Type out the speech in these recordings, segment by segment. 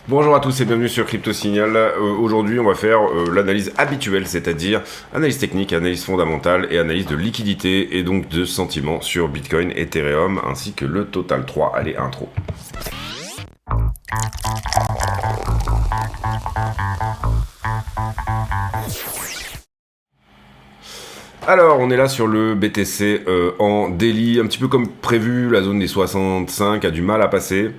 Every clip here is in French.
Bonjour à tous et bienvenue sur Crypto Signal. Aujourd'hui, on va faire l'analyse habituelle, c'est-à-dire analyse technique, analyse fondamentale et analyse de liquidité et donc de sentiments sur Bitcoin, Ethereum ainsi que le Total 3. Allez, intro. Alors, on est là sur le BTC en daily, un petit peu comme prévu, la zone des 65 a du mal à passer.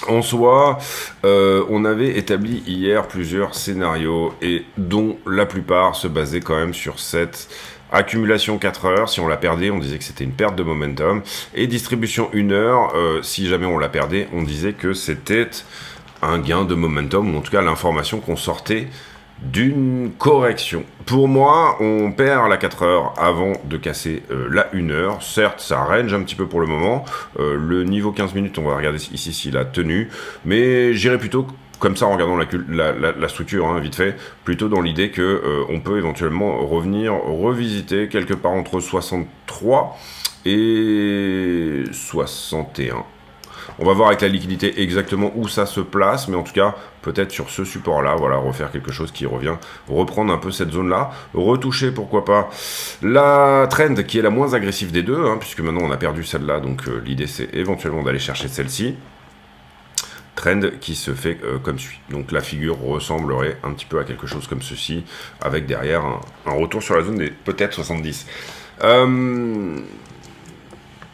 En soi, on avait établi hier plusieurs scénarios et dont la plupart se basaient quand même sur cette accumulation 4 heures. Si on la perdait, on disait que c'était une perte de momentum. Et distribution 1 heure, si jamais on la perdait, on disait que c'était un gain de momentum, ou en tout cas l'information qu'on sortait d'une correction. Pour moi, on perd la 4 heures avant de casser la 1 heure. Certes, ça range un petit peu pour le moment. Le niveau 15 minutes, on va regarder ici s'il a tenu. Mais j'irai plutôt comme ça en regardant la structure, hein, vite fait, plutôt dans l'idée que on peut éventuellement revenir, revisiter quelque part entre 63 et 61. On va voir avec la liquidité exactement où ça se place, mais en tout cas, peut-être sur ce support-là, voilà, refaire quelque chose qui revient, reprendre un peu cette zone-là, retoucher, pourquoi pas, la trend qui est la moins agressive des deux, hein, puisque maintenant on a perdu celle-là, donc l'idée c'est éventuellement d'aller chercher celle-ci. Trend qui se fait comme suit. Donc la figure ressemblerait un petit peu à quelque chose comme ceci, avec derrière un retour sur la zone des peut-être 70.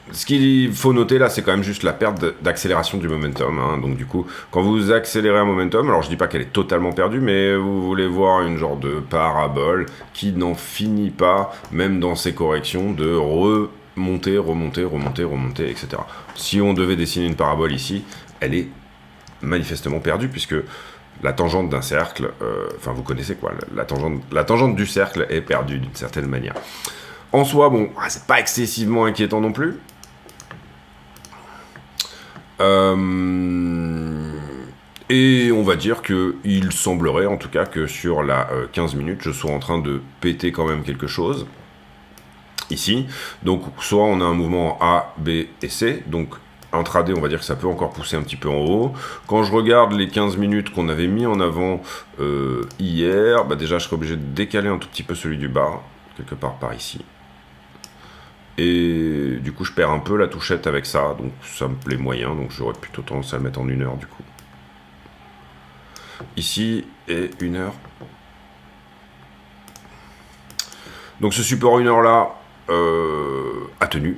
Ce qu'il faut noter là, c'est quand même juste la perte d'accélération du momentum, hein. Donc du coup, quand vous accélérez un momentum, alors je dis pas qu'elle est totalement perdue, mais vous voulez voir une genre de parabole qui n'en finit pas, même dans ses corrections, de remonter, remonter, remonter, remonter, etc. Si on devait dessiner une parabole ici, elle est manifestement perdue, puisque la tangente d'un cercle, enfin vous connaissez quoi, la tangente du cercle est perdue d'une certaine manière. En soi, bon, c'est pas excessivement inquiétant non plus. Et on va dire qu'il semblerait en tout cas que sur la 15 minutes, je sois en train de péter quand même quelque chose. Ici. Donc soit on a un mouvement A, B et C. Donc intraday, on va dire que ça peut encore pousser un petit peu en haut. Quand je regarde les 15 minutes qu'on avait mis en avant hier, bah déjà je serais obligé de décaler un tout petit peu celui du bas, quelque part par ici. Et du coup, je perds un peu la touchette avec ça, donc ça me plaît moyen, donc j'aurais plutôt tendance à le mettre en 1 heure du coup. Ici, et 1 heure. Donc ce support 1 heure là a tenu.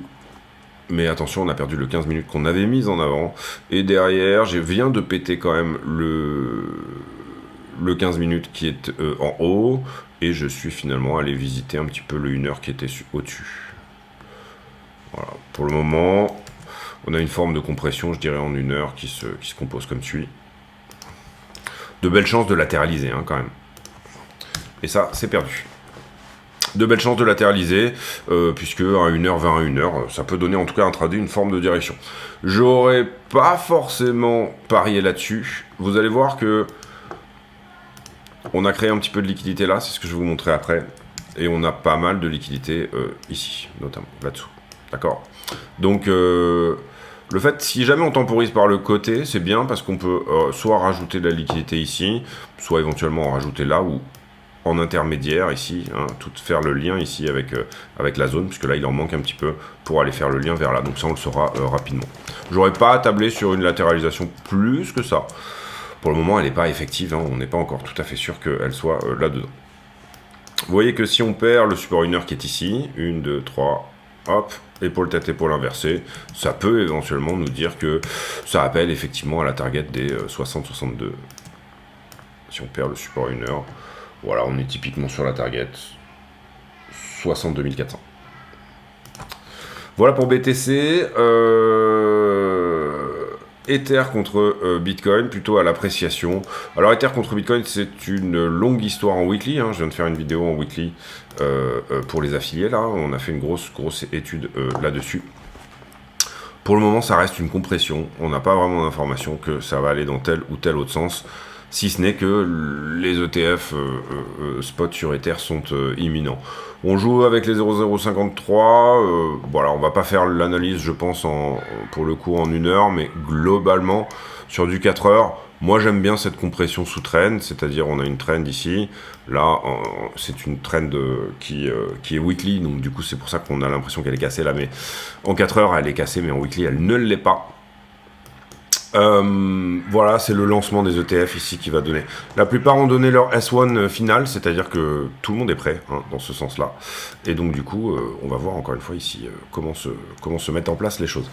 Mais attention, on a perdu le 15 minutes qu'on avait mis en avant. Et derrière, je viens de péter quand même le 15 minutes qui est en haut. Et je suis finalement allé visiter un petit peu le 1 heure qui était au-dessus. Voilà. Pour le moment, on a une forme de compression, je dirais, en 1 heure qui se compose comme suit. De belles chances de latéraliser, hein, quand même. Et ça, c'est perdu. De belles chances de latéraliser, puisque à 1 heure, 20 à 1 heure, ça peut donner en tout cas un trade une forme de direction. J'aurais pas forcément parié là-dessus. Vous allez voir que on a créé un petit peu de liquidité là, c'est ce que je vais vous montrer après. Et on a pas mal de liquidité ici, notamment, là-dessous. D'accord. Donc, le fait, si jamais on temporise par le côté, c'est bien parce qu'on peut soit rajouter de la liquidité ici, soit éventuellement en rajouter là ou en intermédiaire ici, hein, tout faire le lien ici avec la zone, puisque là il en manque un petit peu pour aller faire le lien vers là. Donc ça on le saura rapidement. J'aurais pas tablé sur une latéralisation plus que ça. Pour le moment elle n'est pas effective, hein, on n'est pas encore tout à fait sûr qu'elle soit là-dedans. Vous voyez que si on perd le support 1 heure qui est ici, 1, 2, 3, hop, épaule tête épaule inversée, ça peut éventuellement nous dire que ça appelle effectivement à la target des 60-62. Si on perd le support 1 heure, voilà, on est typiquement sur la target 62 400. Voilà pour BTC. Ether contre Bitcoin, plutôt à l'appréciation. Alors Ether contre Bitcoin, c'est une longue histoire en weekly, hein. Je viens de faire une vidéo en weekly pour les affiliés, là. On a fait une grosse étude là-dessus. Pour le moment, ça reste une compression. On n'a pas vraiment d'information que ça va aller dans tel ou tel autre sens. Si ce n'est que les ETF spot sur Ether sont imminents. On joue avec les 0,053, voilà, on va pas faire l'analyse, je pense, pour le coup en 1 heure, mais globalement, Sur du 4 heures, moi j'aime bien cette compression sous trend, c'est-à-dire on a une trend ici, là c'est une trend qui est weekly, donc du coup c'est pour ça qu'on a l'impression qu'elle est cassée là, mais en 4 heures elle est cassée, mais en weekly elle ne l'est pas. Voilà, c'est le lancement des ETF ici qui va donner. La plupart ont donné leur S1 final, c'est-à-dire que tout le monde est prêt hein, dans ce sens-là. Et donc du coup, on va voir encore une fois ici comment se mettent en place les choses.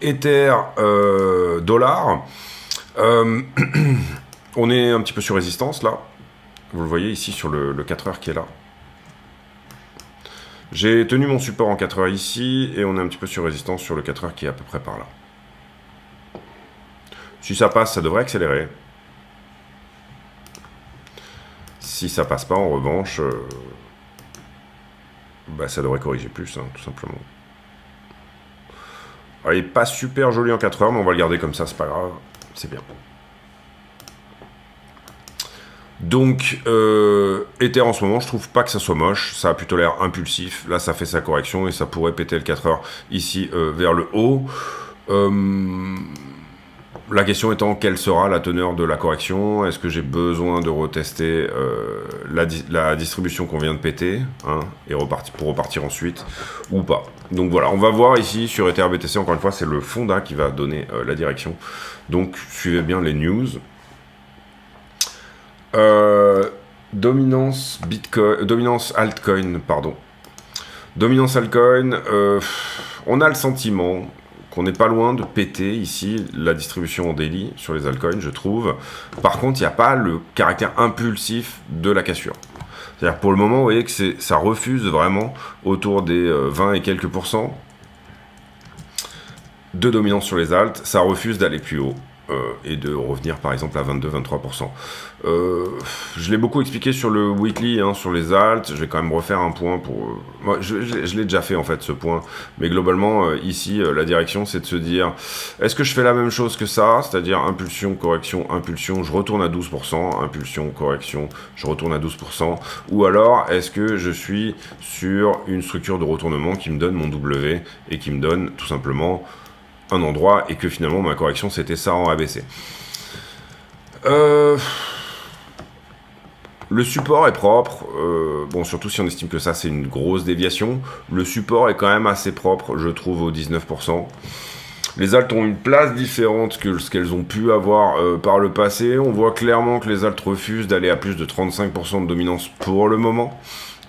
Ether, dollar. On est un petit peu sur résistance là. Vous le voyez ici sur le 4 heures qui est là. J'ai tenu mon support en 4 heures ici et on est un petit peu sur résistance sur le 4 heures qui est à peu près par là. Si ça passe, ça devrait accélérer. Si ça passe pas, en revanche, ça devrait corriger plus, hein, tout simplement. Alors, il n'est pas super joli en 4 heures, mais on va le garder comme ça, c'est pas grave. C'est bien. Donc, Ether en ce moment, je trouve pas que ça soit moche. Ça a plutôt l'air impulsif. Là, ça fait sa correction et ça pourrait péter le 4 heures ici vers le haut. La question étant, quelle sera la teneur de la correction? Est-ce que j'ai besoin de retester la distribution qu'on vient de péter hein, et pour repartir ensuite ou pas? Donc voilà, on va voir ici sur Ether BTC, encore une fois, c'est le Fonda qui va donner la direction. Donc suivez bien les news. Dominance altcoin, pardon. Dominance altcoin, on a le sentiment qu'on n'est pas loin de péter ici la distribution en daily sur les altcoins, je trouve. Par contre, il n'y a pas le caractère impulsif de la cassure. C'est-à-dire pour le moment, vous voyez que ça refuse vraiment autour des 20 et quelques pourcents de dominance sur les alts. Ça refuse d'aller plus haut. Et de revenir par exemple à 22-23%. Je l'ai beaucoup expliqué sur le weekly, hein, sur les alts. Je vais quand même refaire un point pour... Moi, je l'ai déjà fait en fait ce point. Mais globalement, ici, la direction c'est de se dire, est-ce que je fais la même chose que ça? C'est-à-dire impulsion, correction, impulsion, je retourne à 12%. Impulsion, correction, je retourne à 12%. Ou alors, est-ce que je suis sur une structure de retournement qui me donne mon W et qui me donne tout simplement un endroit et que finalement ma correction c'était ça en ABC. Le support est propre, bon surtout si on estime que ça c'est une grosse déviation, le support est quand même assez propre je trouve au 19%. Les alts ont une place différente que ce qu'elles ont pu avoir par le passé, on voit clairement que les alts refusent d'aller à plus de 35% de dominance pour le moment.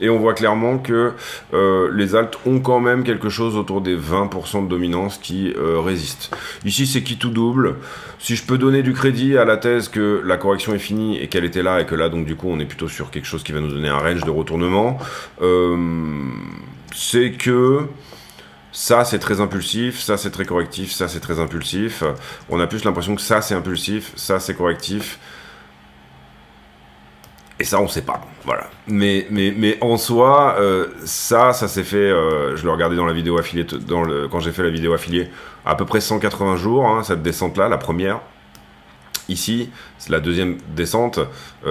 Et on voit clairement que les alts ont quand même quelque chose autour des 20% de dominance qui résistent. Ici, c'est qui tout double. Si je peux donner du crédit à la thèse que la correction est finie et qu'elle était là, et que là, donc du coup, on est plutôt sur quelque chose qui va nous donner un range de retournement, c'est que ça, c'est très impulsif, ça, c'est très correctif, ça, c'est très impulsif. On a plus l'impression que ça, c'est impulsif, ça, c'est correctif. Et ça, on sait pas, voilà. Mais en soi, ça s'est fait, je le regardais dans la vidéo affiliée, quand j'ai fait la vidéo affiliée, à peu près 180 jours, hein, cette descente-là, la première. Ici, la deuxième descente,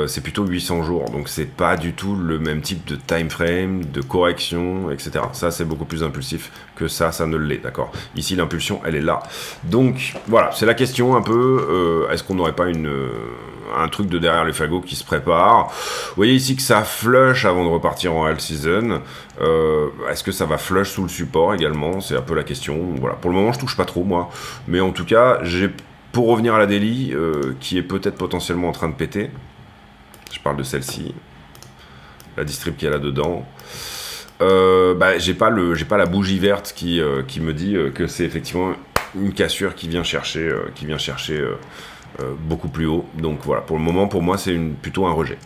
c'est plutôt 800 jours. Donc, c'est pas du tout le même type de time frame, de correction, etc. Ça, c'est beaucoup plus impulsif que ça ne l'est, d'accord? Ici, l'impulsion, elle est là. Donc, voilà, c'est la question un peu, est-ce qu'on n'aurait pas un truc de derrière les fagots qui se prépare? Vous voyez ici que ça flush avant de repartir en alt season. Est-ce que ça va flush sous le support également? C'est un peu la question. Voilà, pour le moment, je touche pas trop, moi. Mais en tout cas, pour revenir à la daily, qui est peut-être potentiellement en train de péter, je parle de celle-ci, la distrib qui est là-dedans, j'ai pas la bougie verte qui me dit que c'est effectivement une cassure qui vient chercher, beaucoup plus haut. Donc voilà, pour le moment, pour moi, c'est plutôt un rejet.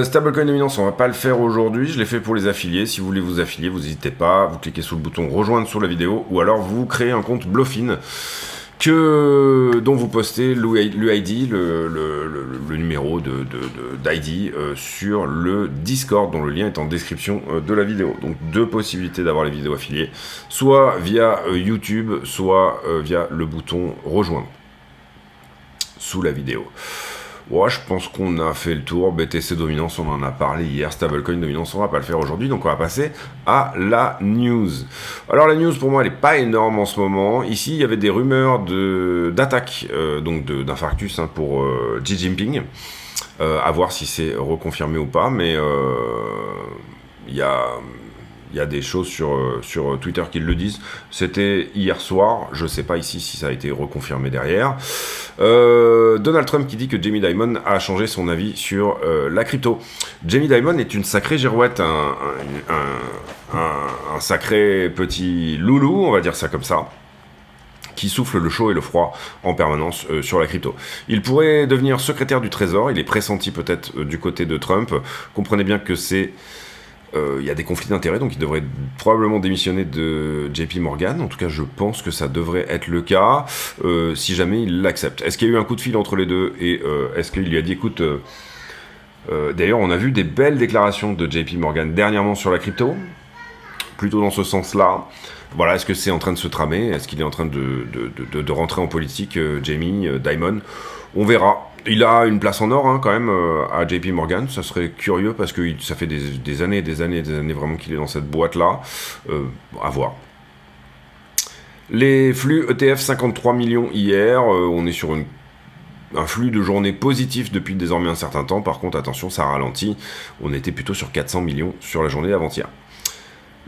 Stablecoin dominance, on va pas le faire aujourd'hui, je l'ai fait pour les affiliés. Si vous voulez vous affilier, vous n'hésitez pas, vous cliquez sur le bouton rejoindre sur la vidéo, ou alors vous créez un compte Bluffin dont vous postez l'UID, le numéro d'ID sur le Discord, dont le lien est en description de la vidéo. Donc deux possibilités d'avoir les vidéos affiliées, soit via YouTube, soit via le bouton rejoindre sous la vidéo. Ouais, je pense qu'on a fait le tour. BTC Dominance, on en a parlé hier. Stablecoin Dominance, on va pas le faire aujourd'hui. Donc on va passer à la news. Alors la news, pour moi, elle est pas énorme en ce moment. Ici, il y avait des rumeurs d'attaque, donc d'infarctus pour Xi Jinping. À voir si c'est reconfirmé ou pas. Mais il y a... Il y a des choses sur Twitter qui le disent. C'était hier soir. Je ne sais pas ici si ça a été reconfirmé derrière. Donald Trump qui dit que Jamie Dimon a changé son avis sur la crypto. Jamie Dimon est une sacrée girouette, un sacré petit loulou, on va dire ça comme ça, qui souffle le chaud et le froid en permanence sur la crypto. Il pourrait devenir secrétaire du Trésor. Il est pressenti peut-être du côté de Trump. Comprenez bien que c'est... Il y a des conflits d'intérêts, donc il devrait probablement démissionner de JP Morgan. En tout cas, je pense que ça devrait être le cas, si jamais il l'accepte. Est-ce qu'il y a eu un coup de fil entre les deux, et est-ce qu'il lui a dit, écoute... d'ailleurs, on a vu des belles déclarations de JP Morgan dernièrement sur la crypto, plutôt dans ce sens-là. Voilà, est-ce que c'est en train de se tramer? Est-ce qu'il est en train de rentrer en politique, Jamie Dimon? On verra. Il a une place en or quand même à JP Morgan. Ça serait curieux parce que ça fait des années vraiment qu'il est dans cette boîte-là. À voir. Les flux ETF 53 millions hier. On est sur un flux de journée positif depuis désormais un certain temps. Par contre, attention, ça ralentit. On était plutôt sur 400 millions sur la journée d'avant-hier.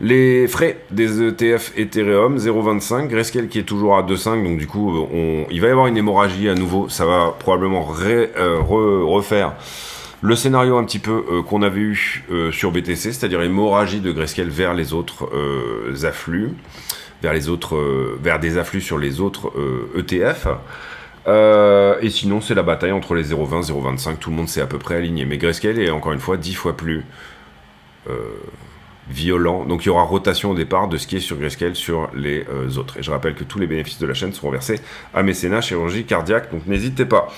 Les frais des ETF Ethereum, 0,25, Grayscale qui est toujours à 2,5, donc du coup, il va y avoir une hémorragie à nouveau, ça va probablement refaire le scénario un petit peu qu'on avait eu sur BTC, c'est-à-dire hémorragie de Grayscale vers les autres afflux, vers des afflux sur les autres ETF. Et sinon, c'est la bataille entre les 0,20 et 0,25, tout le monde s'est à peu près aligné, mais Grayscale est encore une fois 10 fois plus... violent, donc il y aura rotation au départ de ce qui est sur Grayscale sur les autres. Et je rappelle que tous les bénéfices de la chaîne seront versés à mécénat, chirurgie cardiaque, donc n'hésitez pas.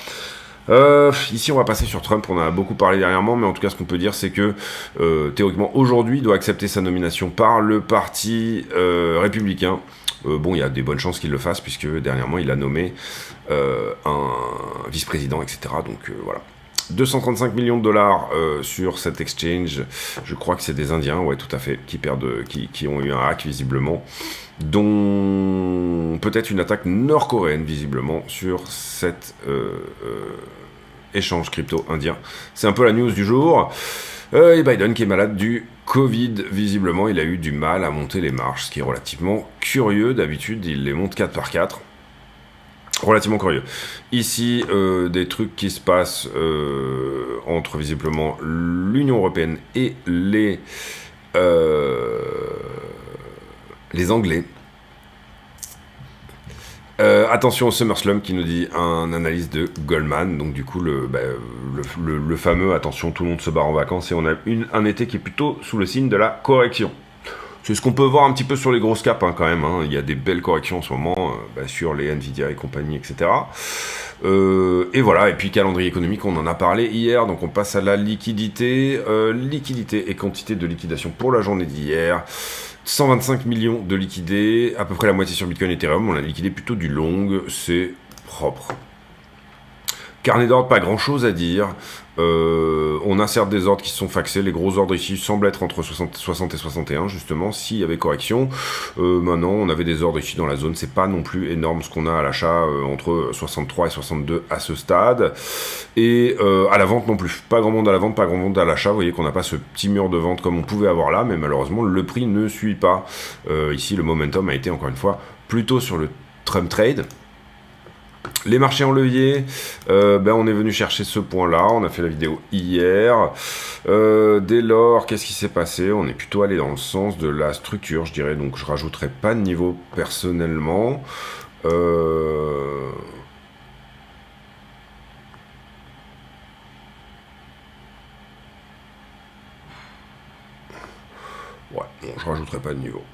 Ici on va passer sur Trump, on en a beaucoup parlé dernièrement, mais en tout cas ce qu'on peut dire c'est que théoriquement aujourd'hui il doit accepter sa nomination par le parti républicain. Bon, il y a des bonnes chances qu'il le fasse puisque dernièrement il a nommé un vice-président, etc. Donc voilà. 235 millions de dollars sur cet exchange, je crois que c'est des Indiens, ouais tout à fait, qui ont eu un hack visiblement, dont peut-être une attaque nord-coréenne visiblement sur cet échange crypto indien. C'est un peu la news du jour. Et Biden qui est malade du Covid, visiblement il a eu du mal à monter les marches, ce qui est relativement curieux, d'habitude il les monte 4 par 4. Relativement curieux. Ici, des trucs qui se passent entre visiblement l'Union Européenne et les Anglais. Attention au SummerSlump qui nous dit un analyse de Goldman. Donc du coup, le fameux attention, tout le monde se barre en vacances et on a un été qui est plutôt sous le signe de la correction. C'est ce qu'on peut voir un petit peu sur les grosses caps quand même. Il y a des belles corrections en ce moment sur les Nvidia et compagnie, etc. Et voilà, et puis calendrier économique, on en a parlé hier, donc on passe à la liquidité. Liquidité et quantité de liquidation pour la journée d'hier. 125 millions de liquidés, à peu près la moitié sur Bitcoin et Ethereum. On a liquidé plutôt du long, c'est propre. Carnet d'ordre, pas grand chose à dire. On a certes des ordres qui sont faxés. Les gros ordres ici semblent être entre 60 et 61, justement, s'il y avait correction. Maintenant, on avait des ordres ici dans la zone. C'est pas non plus énorme ce qu'on a à l'achat, entre 63 et 62 à ce stade. Et à la vente non plus. Pas grand monde à la vente, pas grand monde à l'achat. Vous voyez qu'on n'a pas ce petit mur de vente comme on pouvait avoir là, mais malheureusement, le prix ne suit pas. Ici, le momentum a été, encore une fois, plutôt sur le Trump Trade. Les marchés en levier, on est venu chercher ce point-là, on a fait la vidéo hier. Dès lors, qu'est-ce qui s'est passé? On est plutôt allé dans le sens de la structure, je dirais, donc je rajouterai pas de niveau personnellement. Ouais, bon, je rajouterai pas de niveau.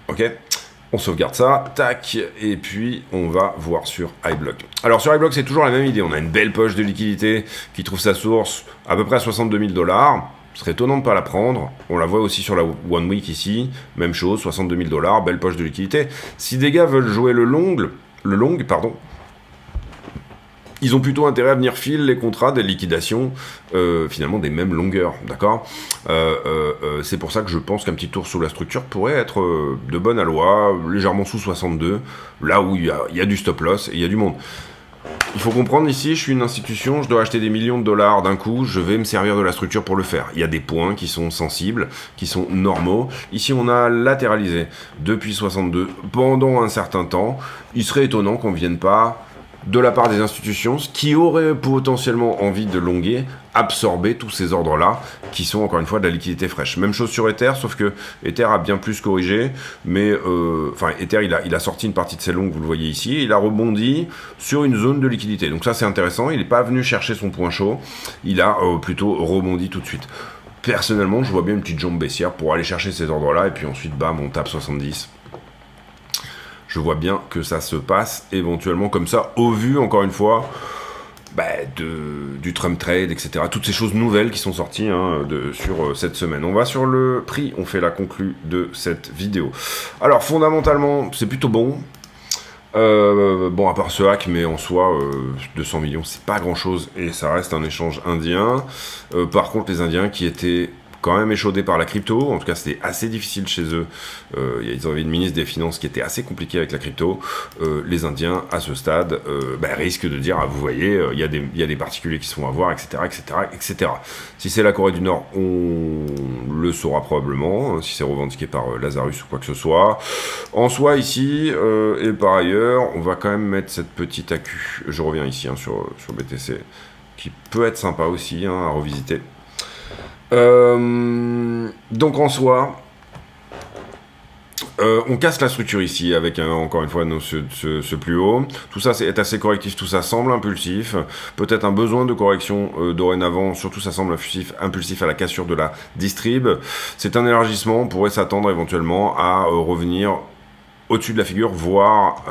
Ok. On sauvegarde ça, tac, et puis on va voir sur iBlock. Alors sur iBlock, c'est toujours la même idée. On a une belle poche de liquidité qui trouve sa source à peu près à 62 000 $. Ce serait étonnant de ne pas la prendre. On la voit aussi sur la One Week ici. Même chose, 62 000 $, belle poche de liquidité. Si des gars veulent jouer le long, ils ont plutôt intérêt à venir filer les contrats des liquidations, finalement des mêmes longueurs, d'accord. C'est pour ça que je pense qu'un petit tour sous la structure pourrait être de bonne aloi, légèrement sous 62, là où il y a du stop loss et il y a du monde. Il faut comprendre ici, je suis une institution, je dois acheter des millions de dollars d'un coup, je vais me servir de la structure pour le faire. Il y a des points qui sont sensibles, qui sont normaux. Ici, on a latéralisé depuis 62 pendant un certain temps. Il serait étonnant qu'on ne vienne pas, de la part des institutions, qui auraient potentiellement envie de longuer, absorber tous ces ordres-là, qui sont encore une fois de la liquidité fraîche. Même chose sur Ether, sauf que Ether a bien plus corrigé, mais Ether, il a sorti une partie de ses longues, vous le voyez ici, et il a rebondi sur une zone de liquidité. Donc ça, c'est intéressant, il n'est pas venu chercher son point chaud, il a plutôt rebondi tout de suite. Personnellement, je vois bien une petite jambe baissière pour aller chercher ces ordres-là, et puis ensuite, bam, on tape 70. Je vois bien que ça se passe éventuellement comme ça, au vu, encore une fois, du Trump Trade, etc. Toutes ces choses nouvelles qui sont sorties sur cette semaine. On va sur le prix, on fait la conclue de cette vidéo. Alors, fondamentalement, c'est plutôt bon. Bon, à part ce hack, mais en soi, 200 millions, c'est pas grand-chose, et ça reste un échange indien. Par contre, les Indiens qui étaient quand même échaudés par la crypto, en tout cas c'était assez difficile chez eux, ils avaient une ministre des Finances qui était assez compliquée avec la crypto, les Indiens à ce stade risquent de dire, vous voyez, il y a des particuliers qui se font avoir, etc., etc., etc. Si c'est la Corée du Nord, on le saura probablement, si c'est revendiqué par Lazarus ou quoi que ce soit. En soi ici, et par ailleurs, on va quand même mettre cette petite accu, je reviens ici sur BTC, qui peut être sympa aussi à revisiter. Donc en soi, on casse la structure ici avec encore une fois ce plus haut. Tout ça est assez correctif, tout ça semble impulsif. Peut-être un besoin de correction dorénavant, surtout ça semble impulsif à la cassure de la distrib. C'est un élargissement, on pourrait s'attendre éventuellement à revenir au-dessus de la figure, voire...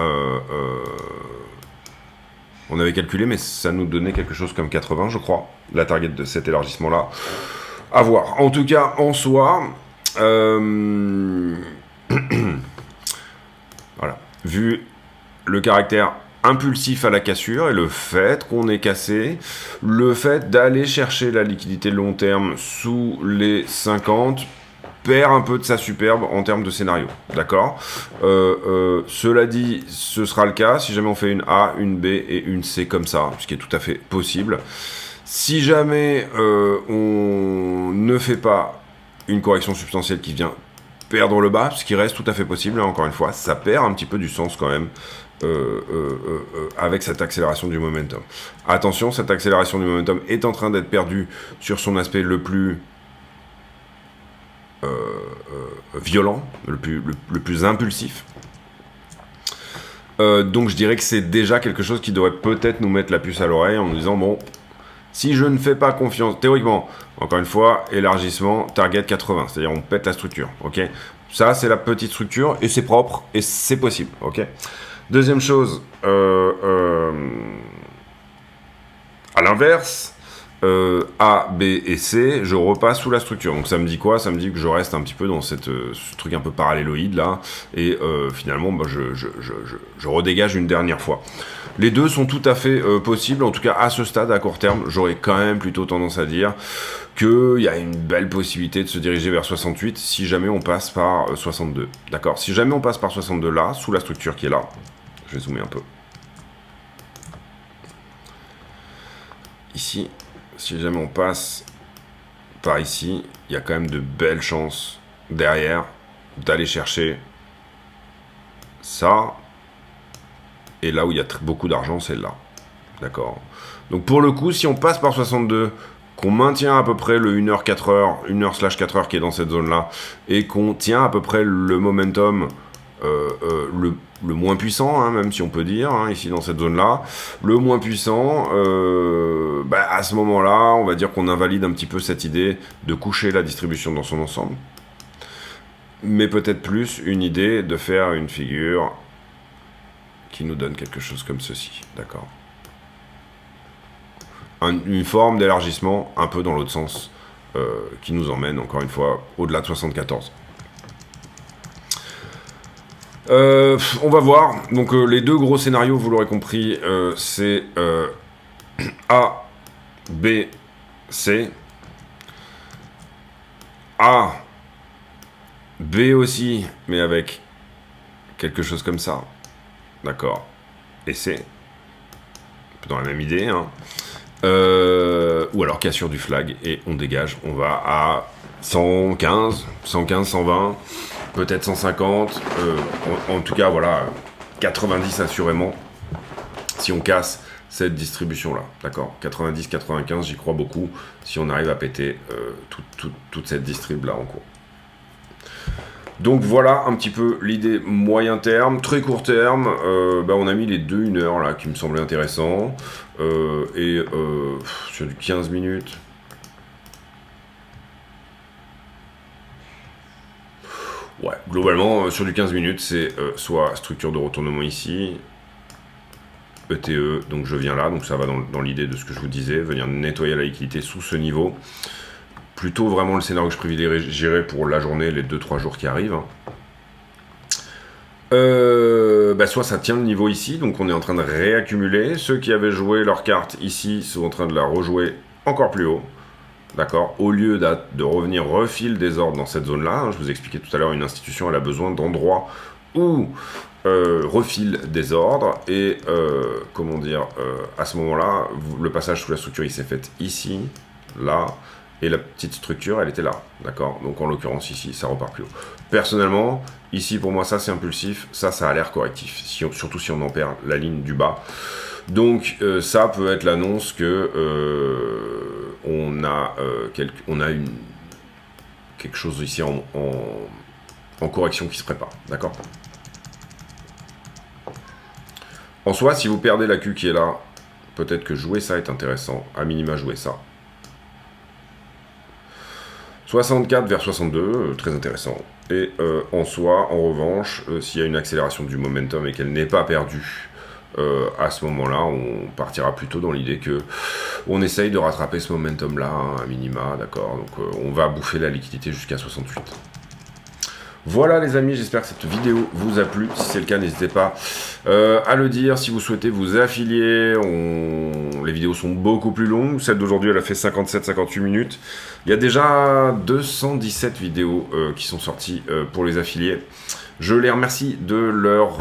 on avait calculé, mais ça nous donnait quelque chose comme 80, je crois, la target de cet élargissement-là. À voir. En tout cas, en soi, voilà. Vu le caractère impulsif à la cassure et le fait qu'on est cassé, le fait d'aller chercher la liquidité long terme sous les 50 perd un peu de sa superbe en termes de scénario, d'accord. Cela dit, ce sera le cas si jamais on fait une A, une B et une C comme ça, ce qui est tout à fait possible. Si jamais on ne fait pas une correction substantielle qui vient perdre le bas, ce qui reste tout à fait possible, encore une fois, ça perd un petit peu du sens quand même avec cette accélération du momentum. Attention, cette accélération du momentum est en train d'être perdue sur son aspect le plus violent, le plus impulsif. Donc je dirais que c'est déjà quelque chose qui devrait peut-être nous mettre la puce à l'oreille en nous disant, bon... Si je ne fais pas confiance, théoriquement, encore une fois, élargissement, target 80, c'est-à-dire on pète la structure, ok. Ça, c'est la petite structure, et c'est propre, et c'est possible, ok. Deuxième chose, à l'inverse, A, B et C, je repasse sous la structure. Donc ça me dit quoi? Ça me dit que je reste un petit peu dans ce truc un peu paralléloïde là, et finalement je redégage une dernière fois. Les deux sont tout à fait possibles, en tout cas à ce stade, à court terme, j'aurais quand même plutôt tendance à dire qu'il y a une belle possibilité de se diriger vers 68 si jamais on passe par 62. D'accord? Si jamais on passe par 62 là, sous la structure qui est là, je vais zoomer un peu. Ici, si jamais on passe par ici, il y a quand même de belles chances derrière d'aller chercher ça. Et là où il y a beaucoup d'argent, c'est là. D'accord. Donc pour le coup, si on passe par 62, qu'on maintient à peu près le 1h, 4h, 1h/4h qui est dans cette zone-là, et qu'on tient à peu près le momentum le moins puissant, même si on peut dire, ici dans cette zone-là, le moins puissant, à ce moment-là, on va dire qu'on invalide un petit peu cette idée de coucher la distribution dans son ensemble. Mais peut-être plus une idée de faire une figure qui nous donne quelque chose comme ceci, d'accord. Une forme d'élargissement un peu dans l'autre sens, qui nous emmène encore une fois au-delà de 74. On va voir, donc les deux gros scénarios, vous l'aurez compris, c'est A, B, C, A, B aussi, mais avec quelque chose comme ça, d'accord, et C, un peu dans la même idée, hein. Ou alors cassure du flag, et on dégage, on va à 115, 115, 120, peut-être 150, en tout cas, voilà, 90 assurément, si on casse cette distribution-là, d'accord, 90, 95, j'y crois beaucoup, si on arrive à péter toute cette distrib-là en cours. Donc voilà un petit peu l'idée moyen terme, très court terme, on a mis les 2 1 heure là qui me semblaient intéressants, sur du 15 minutes, ouais, globalement sur du 15 minutes c'est soit structure de retournement ici, ETE, donc je viens là, donc ça va dans l'idée de ce que je vous disais, venir nettoyer la liquidité sous ce niveau, plutôt vraiment le scénario que je privilégierais pour la journée, les 2-3 jours qui arrivent, hein. Soit ça tient le niveau ici, donc on est en train de réaccumuler. Ceux qui avaient joué leur carte ici sont en train de la rejouer encore plus haut. D'accord. Au lieu de revenir refil des ordres dans cette zone-là, hein, je vous expliquais tout à l'heure, une institution elle a besoin d'endroits où refile des ordres. Et comment dire, à ce moment-là, le passage sous la structure il s'est fait ici, là. Et la petite structure, elle était là, d'accord. Donc en l'occurrence ici, ça repart plus haut. Personnellement, ici pour moi ça c'est impulsif, ça a l'air correctif, surtout si on en perd la ligne du bas. Donc ça peut être l'annonce que on a quelque chose ici en correction qui se prépare, d'accord. En soi, si vous perdez la Q qui est là, peut-être que jouer ça est intéressant, à minima jouer ça. 64 vers 62, très intéressant. Et en soi, en revanche, s'il y a une accélération du momentum et qu'elle n'est pas perdue, à ce moment-là, on partira plutôt dans l'idée que on essaye de rattraper ce momentum-là, hein, à minima, d'accord. Donc on va bouffer la liquidité jusqu'à 68. Voilà les amis, j'espère que cette vidéo vous a plu. Si c'est le cas, n'hésitez pas à le dire. Si vous souhaitez vous affilier, les vidéos sont beaucoup plus longues. Celle d'aujourd'hui, elle a fait 57-58 minutes. Il y a déjà 217 vidéos qui sont sorties pour les affiliés. Je les remercie de leur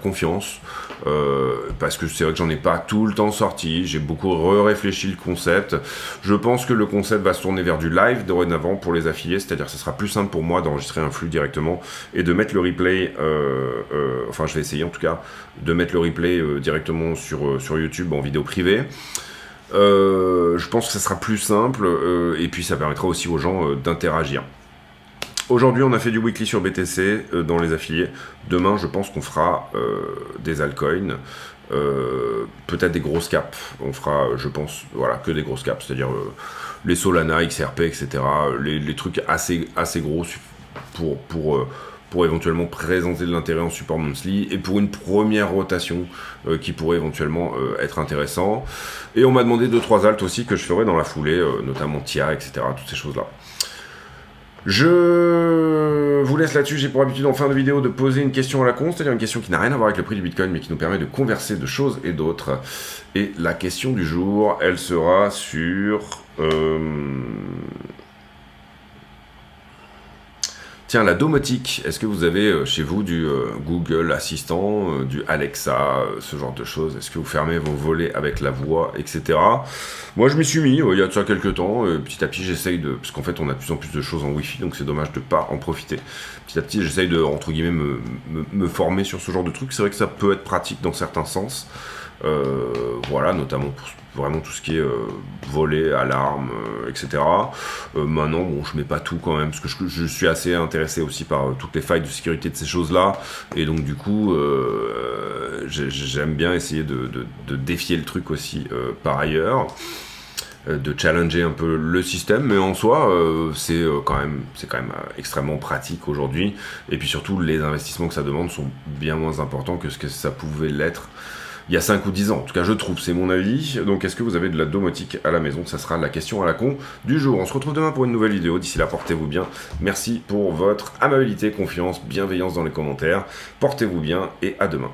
confiance, parce que c'est vrai que j'en ai pas tout le temps sorti, j'ai beaucoup réfléchi le concept. Je pense que le concept va se tourner vers du live dorénavant pour les affiliés, c'est-à-dire que ce sera plus simple pour moi d'enregistrer un flux directement et de mettre le replay, enfin je vais essayer en tout cas, de mettre le replay directement sur YouTube en vidéo privée. Je pense que ça sera plus simple, et puis ça permettra aussi aux gens d'interagir. Aujourd'hui, on a fait du weekly sur BTC dans les affiliés. Demain, je pense qu'on fera des altcoins, peut-être des grosses caps. On fera, je pense, voilà, que des grosses caps, c'est-à-dire les Solana, XRP, etc. Les trucs assez gros pour éventuellement présenter de l'intérêt en support monthly et pour une première rotation qui pourrait éventuellement être intéressant. Et on m'a demandé 2-3 alts aussi que je ferai dans la foulée, notamment TIA, etc. Toutes ces choses-là. Je vous laisse là-dessus. J'ai pour habitude en fin de vidéo de poser une question à la con, c'est-à-dire une question qui n'a rien à voir avec le prix du Bitcoin, mais qui nous permet de converser de choses et d'autres. Et la question du jour, elle sera sur... Tiens, la domotique, est-ce que vous avez chez vous du Google Assistant, du Alexa, ce genre de choses? Est-ce que vous fermez vos volets avec la voix, etc. Moi, je m'y suis mis il y a de ça quelques temps. Petit à petit, j'essaye de... Parce qu'en fait, on a de plus en plus de choses en Wi-Fi, donc c'est dommage de ne pas en profiter. Petit à petit, j'essaye de, entre guillemets, me former sur ce genre de trucs. C'est vrai que ça peut être pratique dans certains sens. Voilà, notamment pour vraiment tout ce qui est volet, alarme, etc. Maintenant, bon, je mets pas tout quand même, parce que je suis assez intéressé aussi par toutes les failles de sécurité de ces choses-là, et donc du coup, j'aime bien essayer de défier le truc aussi par ailleurs, de challenger un peu le système, mais en soi, c'est quand même extrêmement pratique aujourd'hui, et puis surtout, les investissements que ça demande sont bien moins importants que ce que ça pouvait l'être il y a 5 ou 10 ans, en tout cas je trouve, c'est mon avis. Donc est-ce que vous avez de la domotique à la maison? Ça sera la question à la con du jour. On se retrouve demain pour une nouvelle vidéo, d'ici là portez-vous bien. Merci pour votre amabilité, confiance, bienveillance dans les commentaires. Portez-vous bien et à demain.